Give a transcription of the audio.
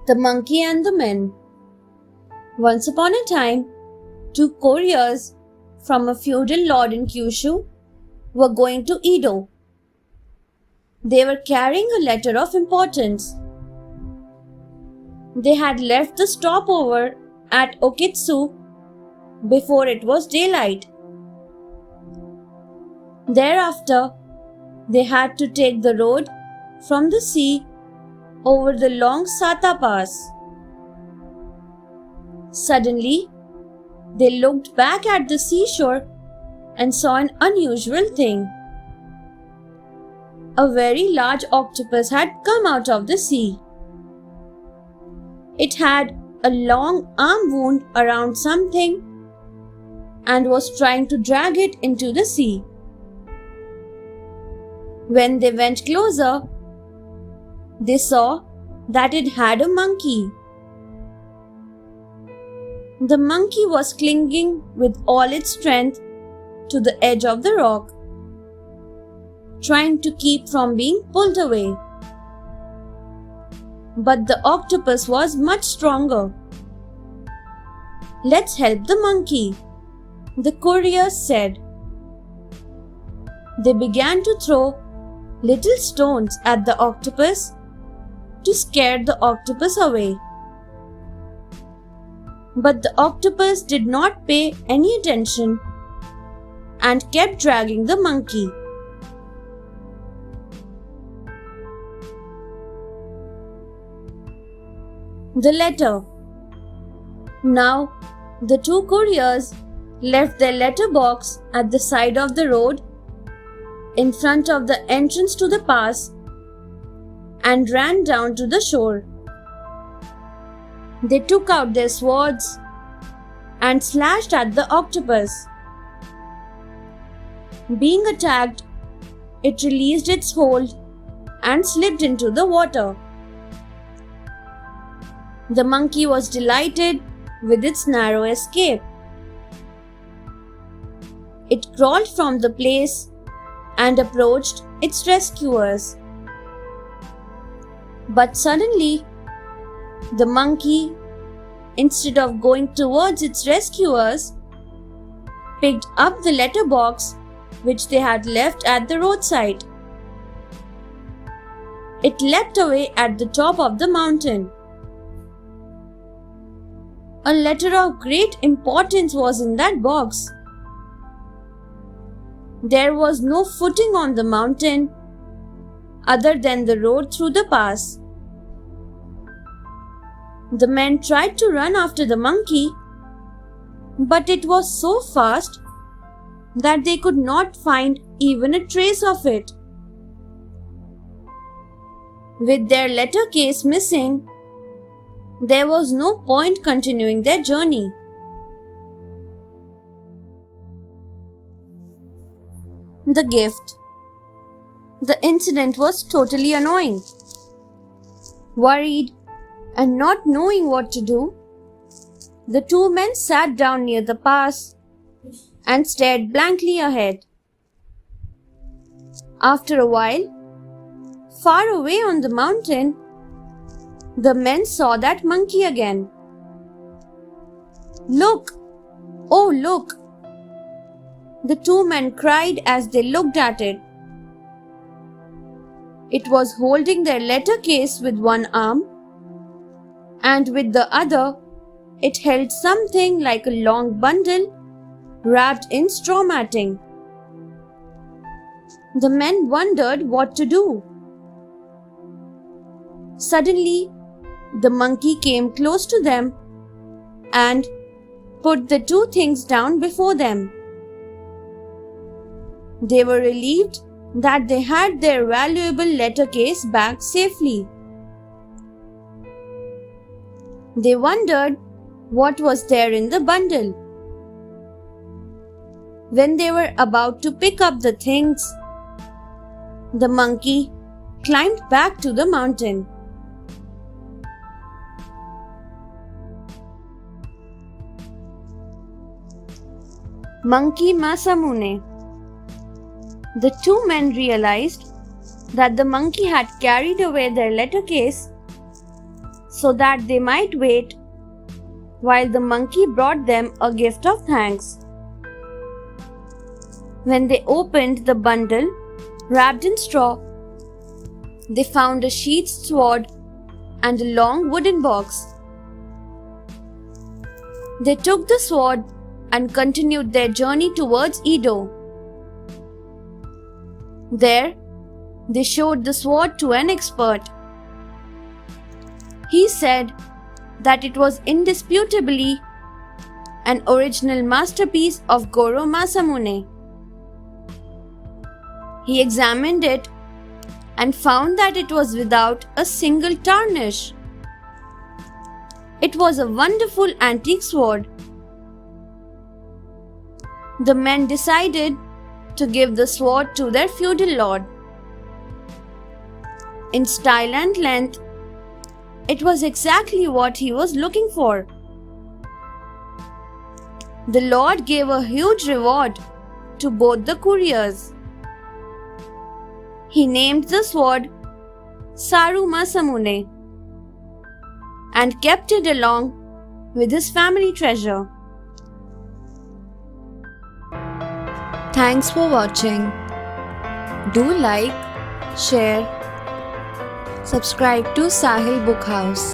The Monkey and the Men. Once upon a time, two couriers from a feudal lord in Kyushu were going to Edo. They were carrying a letter of importance. They had left the stopover at Okitsu before it was daylight. Thereafter, they had to take the road from the sea over the long Sata Pass. Suddenly, they looked back at the seashore and saw an unusual thing. A very large octopus had come out of the sea. It had a long arm wound around something and was trying to drag it into the sea. When they went closer, they saw that it had a monkey. The monkey was clinging with all its strength to the edge of the rock, trying to keep from being pulled away. But the octopus was much stronger. "Let's help the monkey," the couriers said. They began to throw little stones at the octopus to scare the octopus away. But the octopus did not pay any attention and kept dragging the monkey. The letter. Now, the two couriers left their letter box at the side of the road in front of the entrance to the pass and ran down to the shore. They took out their swords and slashed at the octopus. Being attacked, it released its hold and slipped into the water. The monkey was delighted with its narrow escape. It crawled from the place and approached its rescuers. But suddenly, the monkey, instead of going towards its rescuers, picked up the letter box which they had left at the roadside. It leapt away at the top of the mountain. A letter of great importance was in that box. There was no footing on the mountain other than the road through the pass. The men tried to run after the monkey, but it was so fast that they could not find even a trace of it. With their letter case missing, there was no point continuing their journey. The gift. The incident was totally annoying. Worried and not knowing what to do, the two men sat down near the pass and stared blankly ahead. After a while, far away on the mountain, the men saw that monkey again. "Look! Oh, look!" The two men cried as they looked at it. It was holding their letter case with one arm, and with the other, it held something like a long bundle wrapped in straw matting. The men wondered what to do. Suddenly, the monkey came close to them and put the two things down before them. They were relieved that they had their valuable letter case back safely. They wondered what was there in the bundle. When they were about to pick up the things, the monkey climbed back to the mountain. Monkey Masamune. The two men realized that the monkey had carried away their letter case, so that they might wait while the monkey brought them a gift of thanks. When they opened the bundle wrapped in straw, they found a sheathed sword and a long wooden box. They took the sword and continued their journey towards Edo. There, they showed the sword to an expert. He said that it was indisputably an original masterpiece of Goro Masamune. He examined it and found that it was without a single tarnish. It was a wonderful antique sword. The men decided to give the sword to their feudal lord. In style and length, it was exactly what he was looking for. The lord gave a huge reward to both the couriers. He named the sword Saru Masamune and kept it along with his family treasure. Thanks for watching. Do like, share, subscribe to Sahil Book House.